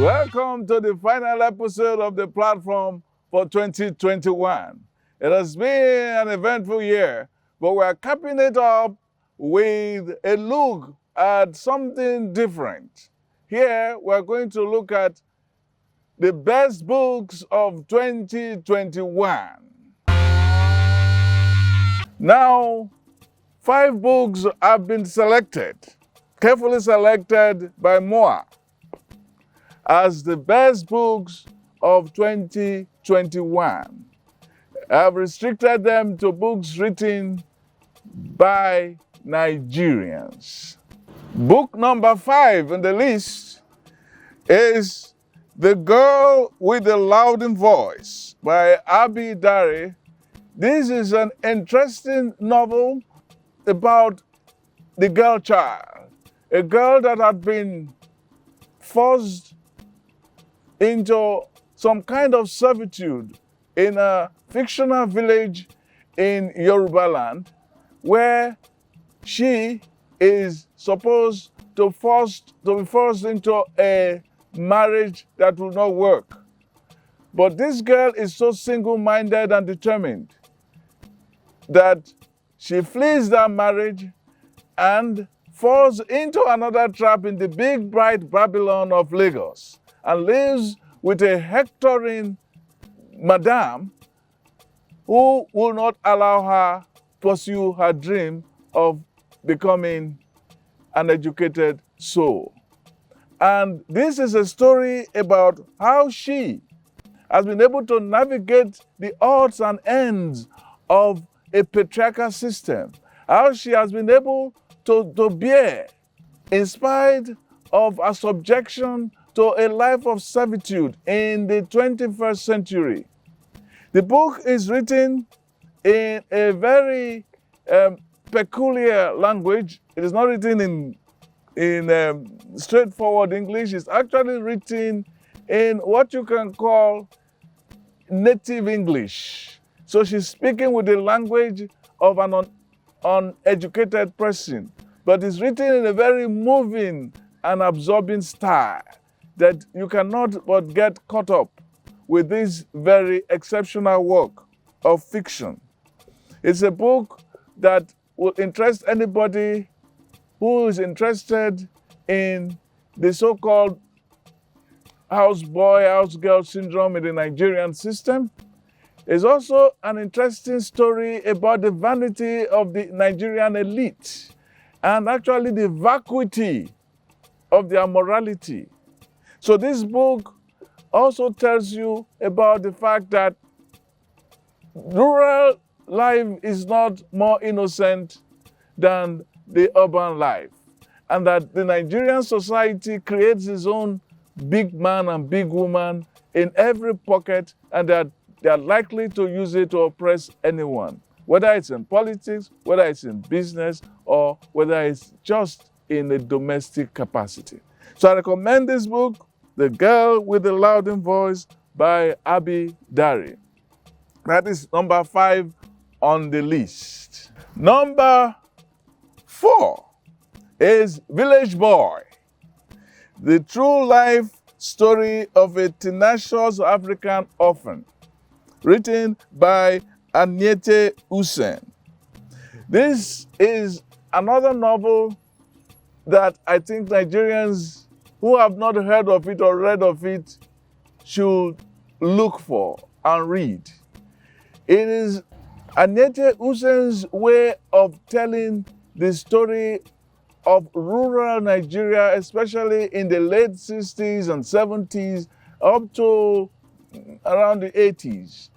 Welcome to the final episode of the platform for 2021. It has been an eventful year, but we're capping it up with a look at something different. Here, we're going to look at the best books of 2021. Now, 5 books have been selected, carefully selected by Moa, as the best books of 2021. I've restricted them to books written by Nigerians. Book number 5 in the list is The Girl with the Louden Voice by Abi Dari. This is an interesting novel about the girl child, a girl that had been forced into some kind of servitude in a fictional village in Yoruba land, where she is supposed to be forced into a marriage that will not work. But this girl is so single-minded and determined that she flees that marriage and falls into another trap in the big bright Babylon of Lagos and lives with a hectoring madam who will not allow her pursue her dream of becoming an educated soul. And this is a story about how she has been able to navigate the odds and ends of a patriarchal system, how she has been able to bear, in spite of a subjection to a life of servitude in the 21st century. The book is written in a very peculiar language. It is not written in straightforward English. It's actually written in what you can call native English. So she's speaking with the language of an uneducated person, but it's written in a very moving and absorbing style that you cannot but get caught up with this very exceptional work of fiction. It's a book that will interest anybody who is interested in the so-called houseboy, housegirl syndrome in the Nigerian system. It's also an interesting story about the vanity of the Nigerian elite and actually the vacuity of their morality. So this book also tells you about the fact that rural life is not more innocent than the urban life, and that the Nigerian society creates its own big man and big woman in every pocket, and that they are likely to use it to oppress anyone, whether it's in politics, whether it's in business, or whether it's just in a domestic capacity. So I recommend this book, The Girl with the Louden Voice by Abi Dari. That is number 5 on the list. Number 4 is Village Boy, the true life story of a tenacious African orphan, written by Agnete Hussein. This is another novel that I think Nigerians who have not heard of it or read of it should look for and read. It is Agnete Hussein's way of telling the story of rural Nigeria, especially in the late 60s and 70s up to around the 80s,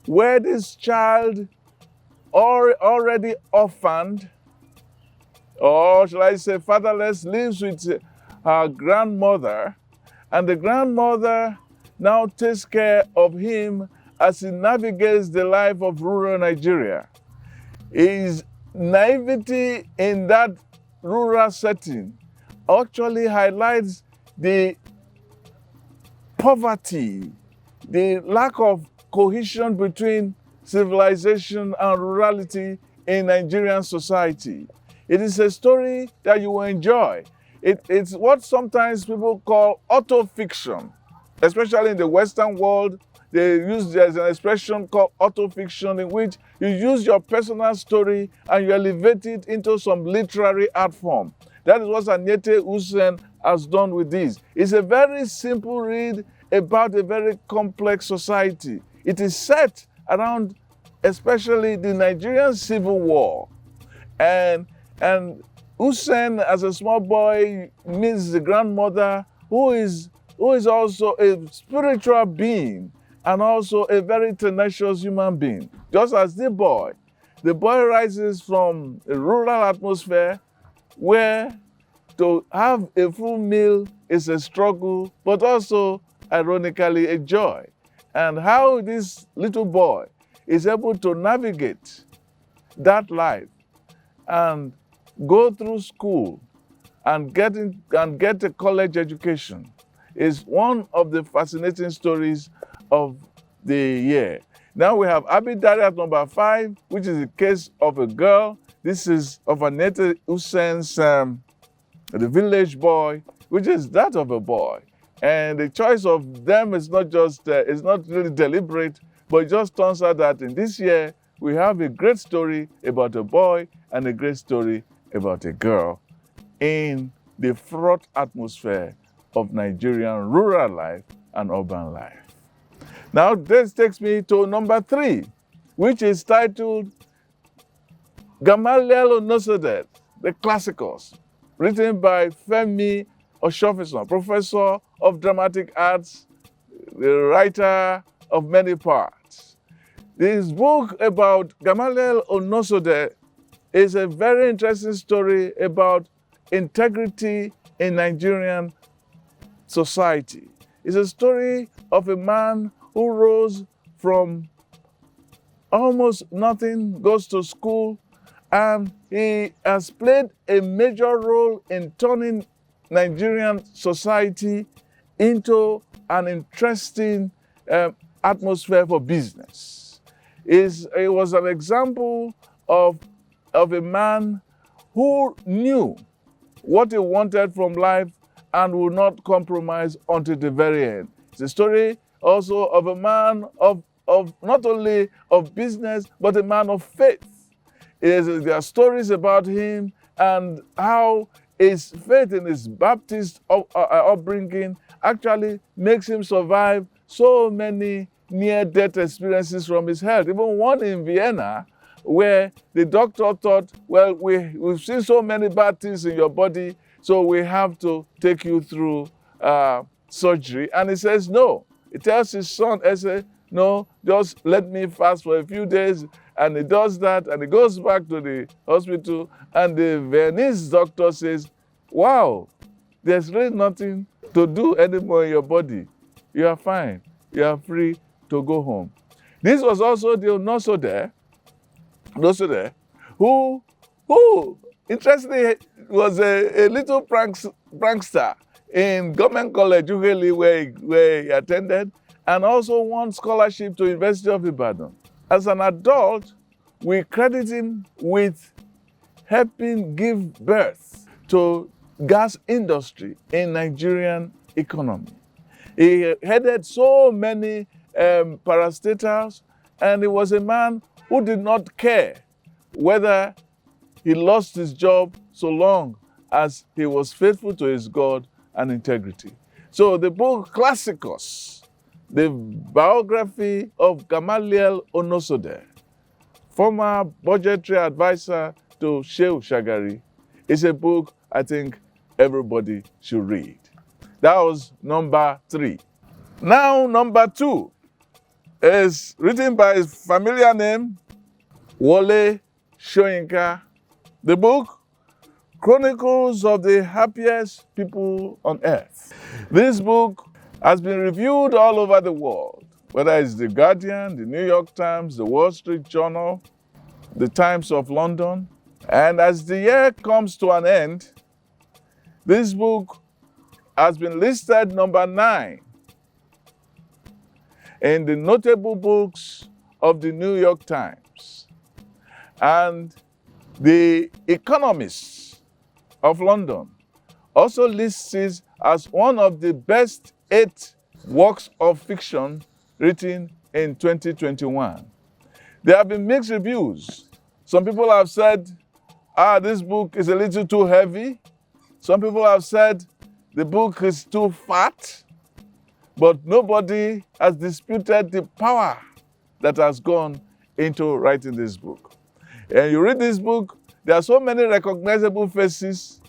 where this child already orphaned, or shall I say fatherless, lives with her grandmother, and the grandmother now takes care of him as he navigates the life of rural Nigeria. His naivety in that rural setting actually highlights the poverty, the lack of cohesion between civilization and rurality in Nigerian society. It is a story that you will enjoy. It's what sometimes people call autofiction, especially in the Western world. There's an expression called autofiction, in which you use your personal story and you elevate it into some literary art form. That is what Anyete Hussein has done with this. It's a very simple read about a very complex society. It is set around especially the Nigerian Civil War. And Hussein, as a small boy, meets the grandmother who is also a spiritual being and also a very tenacious human being. Just as the boy rises from a rural atmosphere where to have a full meal is a struggle, but also, ironically, a joy. And how this little boy is able to navigate that life and go through school and get a college education is one of the fascinating stories of the year. Now we have Abidari at number 5, which is the case of a girl. This is of Anyete Hussein's The Village Boy, which is that of a boy. And the choice of them is not just, it's not really deliberate, but it just turns out that in this year, we have a great story about a boy and a great story about a girl in the fraught atmosphere of Nigerian rural life and urban life. Now, this takes me to number 3, which is titled Gamaliel Onosode, The Classicals, written by Femi Oshofison, professor of dramatic arts, the writer of many parts. This book about Gamaliel Onosode is a very interesting story about integrity in Nigerian society. It's a story of a man who rose from almost nothing, goes to school, and he has played a major role in turning Nigerian society into an interesting atmosphere for business. It was an example of a man who knew what he wanted from life and would not compromise until the very end. It's a story also of a man of not only of business, but a man of faith. There are stories about him and how his faith in his Baptist upbringing actually makes him survive so many near-death experiences from his health. Even one in Vienna, where the doctor thought, well, we've seen so many bad things in your body, so we have to take you through surgery. And he says no. He tells his son, no, just let me fast for a few days. And he does that, and he goes back to the hospital, and the Viennese doctor says, wow, there's really nothing to do anymore in your body. You are fine. You are free to go home. This was also the Onosode, who interestingly was a little prankster in government college, Ughelli, where he attended, and also won scholarship to University of Ibadan. As an adult, we credit him with helping give birth to gas industry in Nigerian economy. He headed so many parastatals, and he was a man who did not care whether he lost his job so long as he was faithful to his God and integrity. So the book Classicus, the biography of Gamaliel Onosode, former budgetary advisor to Shehu Shagari, is a book I think everybody should read. That was number 3. Now, number 2 is written by his familiar name, Wole Soyinka. The book, Chronicles of the Happiest People on Earth. This book has been reviewed all over the world, whether it's The Guardian, The New York Times, The Wall Street Journal, The Times of London. And as the year comes to an end, this book has been listed number 9 in the notable books of the New York Times. And the Economist of London also lists it as one of the best 8 works of fiction written in 2021. There have been mixed reviews. Some people have said, this book is a little too heavy. Some people have said the book is too fat, but nobody has disputed the power that has gone into writing this book. And you read this book, there are so many recognizable faces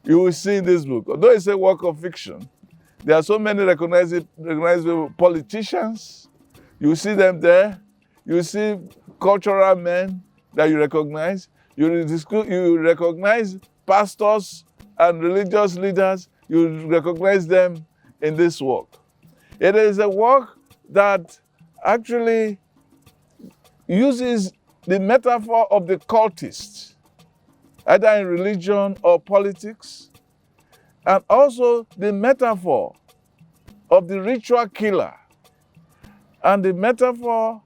you will see in this book. Although it's a work of fiction, there are so many recognizable politicians. You see them there. You see cultural men that you recognize. You recognize pastors and religious leaders. You recognize them in this work. It is a work that actually uses the metaphor of the cultist, either in religion or politics, and also the metaphor of the ritual killer and the metaphor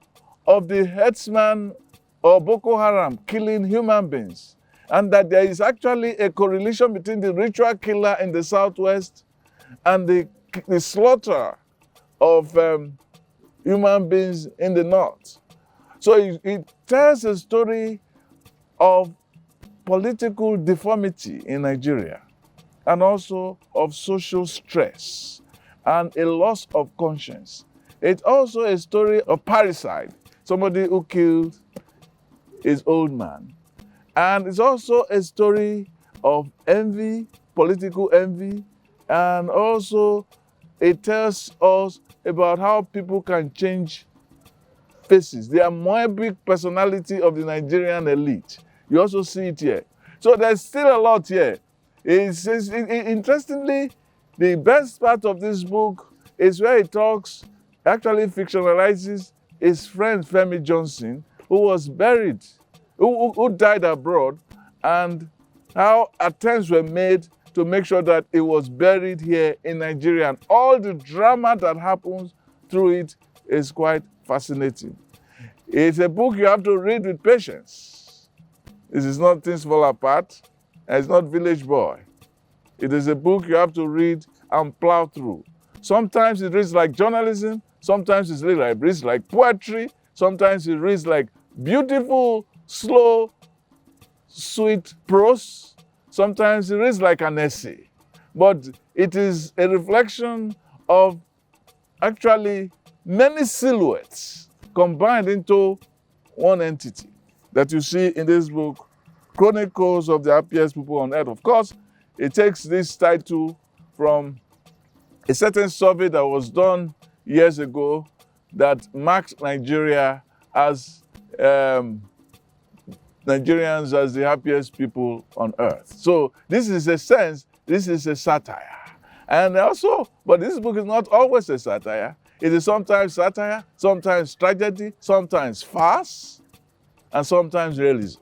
of the headsman or Boko Haram killing human beings, and that there is actually a correlation between the ritual killer in the southwest and the slaughter of human beings in the north. So it tells a story of political deformity in Nigeria, and also of social stress and a loss of conscience. It's also a story of parricide, somebody who killed his old man. And it's also a story of envy, political envy, and also it tells us about how people can change faces, the amoebic personality of the Nigerian elite. You also see it here. So there's still a lot here. Interestingly, the best part of this book is where it actually fictionalizes his friend Femi Johnson, who was buried, who died abroad, and how attempts were made to make sure that he was buried here in Nigeria. And all the drama that happens through it is quite fascinating. It's a book you have to read with patience. This is not Things Fall Apart, and it's not Village Boy. It is a book you have to read and plow through. Sometimes it reads like journalism, sometimes it reads like poetry, sometimes it reads like beautiful, slow, sweet prose, sometimes it reads like an essay. But it is a reflection of actually many silhouettes combined into one entity that you see in this book, Chronicles of the Happiest People on Earth. Of course, it takes this title from a certain survey that was done years ago that marked Nigeria as Nigerians as the happiest people on earth. So this is a sense, this is a satire. And also, but this book is not always a satire. It is sometimes satire, sometimes tragedy, sometimes farce, and sometimes realism.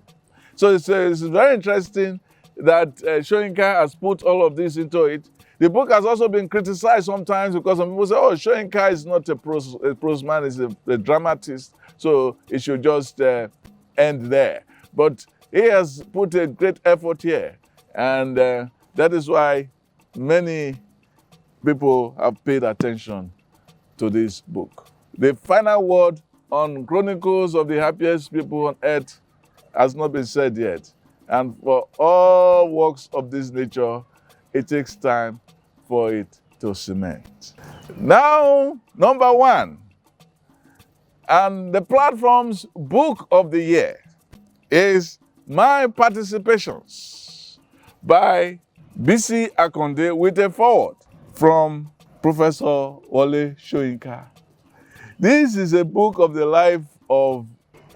So it's very interesting that Soyinka has put all of this into it. The book has also been criticized sometimes because some people say, oh, Soyinka is not a prose man, he's a dramatist, so it should just end there. But he has put a great effort here, and that is why many people have paid attention to this book. The final word on Chronicles of the Happiest People on Earth has not been said yet. And for all works of this nature, it takes time for it to cement. Now, number 1, and the platform's book of the year is My Participations by B.C. Akonde with a foreword from Professor Wole Soyinka. This is a book of the life of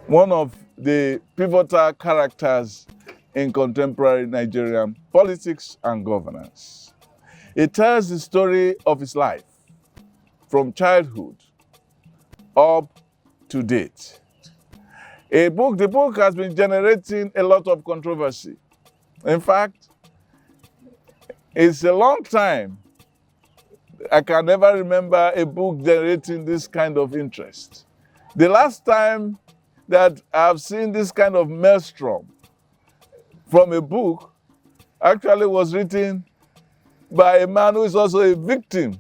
one of the pivotal characters in contemporary Nigerian politics and governance. It tells the story of his life from childhood up to date. The book has been generating a lot of controversy. In fact, it's a long time. I can never remember a book generating this kind of interest. The last time that I've seen this kind of maelstrom from a book actually was written by a man who is also a victim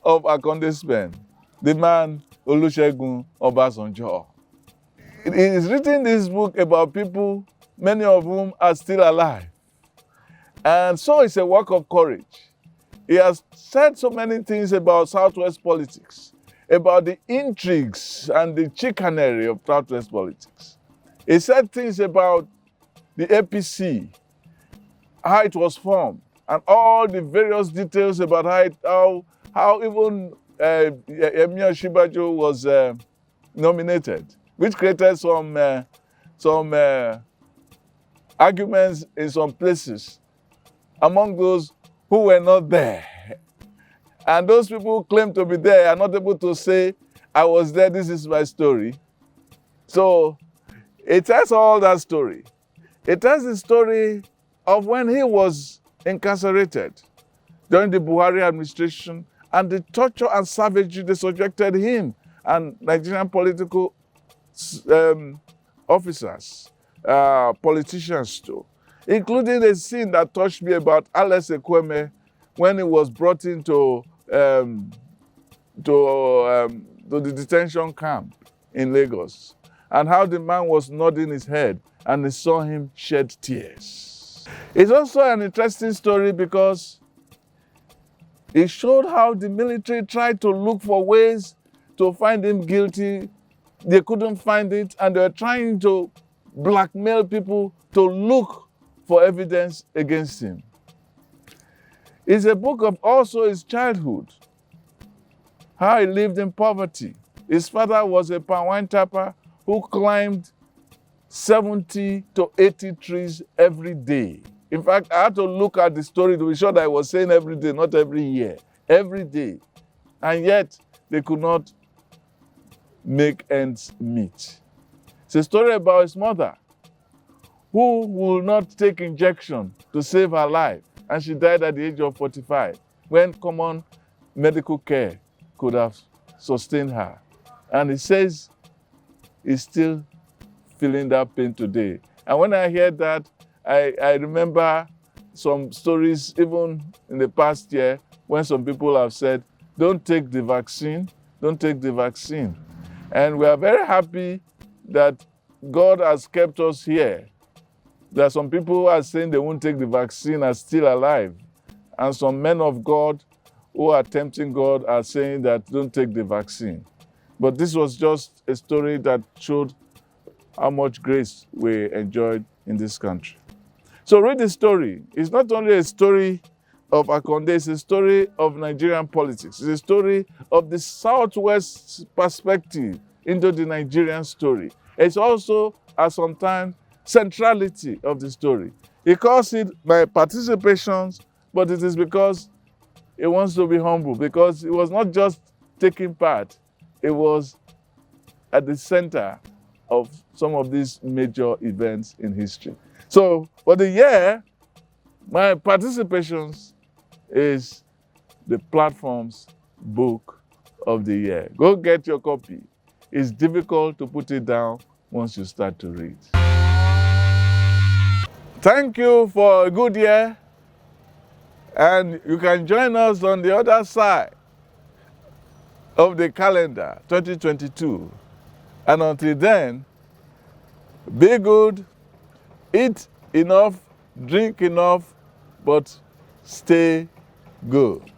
of Akonde's pen, the man Olusegun Obasanjo. He is written this book about people, many of whom are still alive. And so it's a work of courage. He has said so many things about Southwest politics, about the intrigues and the chicanery of Southwest politics. He said things about the APC, how it was formed, and all the various details about how even Emir Shibajo was nominated, which created some arguments in some places among those who were not there. And those people who claim to be there are not able to say, I was there, this is my story. So it tells all that story. It tells the story of when he was incarcerated during the Buhari administration and the torture and savagery they subjected him and Nigerian political officers, politicians too, including a scene that touched me about Alex Ekweme when he was brought into the detention camp in Lagos, and how the man was nodding his head and they saw him shed tears. It's also an interesting story because it showed how the military tried to look for ways to find him guilty. They couldn't find it, and they were trying to blackmail people to look for evidence against him. It's a book of also his childhood, how he lived in poverty. His father was a palm wine tapper who climbed 70 to 80 trees every day. In fact, I had to look at the story to be sure that I was saying every day, not every year, every day. And yet, they could not make ends meet. It's a story about his mother, who will not take injection to save her life. And she died at the age of 45, when common medical care could have sustained her. And he says he's still feeling that pain today. And when I hear that, I remember some stories, even in the past year, when some people have said, don't take the vaccine, don't take the vaccine. And we are very happy that God has kept us here. There are some people who are saying they won't take the vaccine are still alive. And some men of God who are tempting God are saying that don't take the vaccine. But this was just a story that showed how much grace we enjoyed in this country. So read the story. It's not only a story of Akonde, it's a story of Nigerian politics. It's a story of the Southwest perspective into the Nigerian story. It's also, at some time, centrality of the story. He calls it my participations, but it is because he wants to be humble, because it was not just taking part, it was at the center of some of these major events in history. So for the year, my participations is the Platform's book of the year. Go get your copy. It's difficult to put it down once you start to read. Thank you for a good year, and you can join us on the other side of the calendar, 2022. And until then, be good, eat enough, drink enough, but stay good.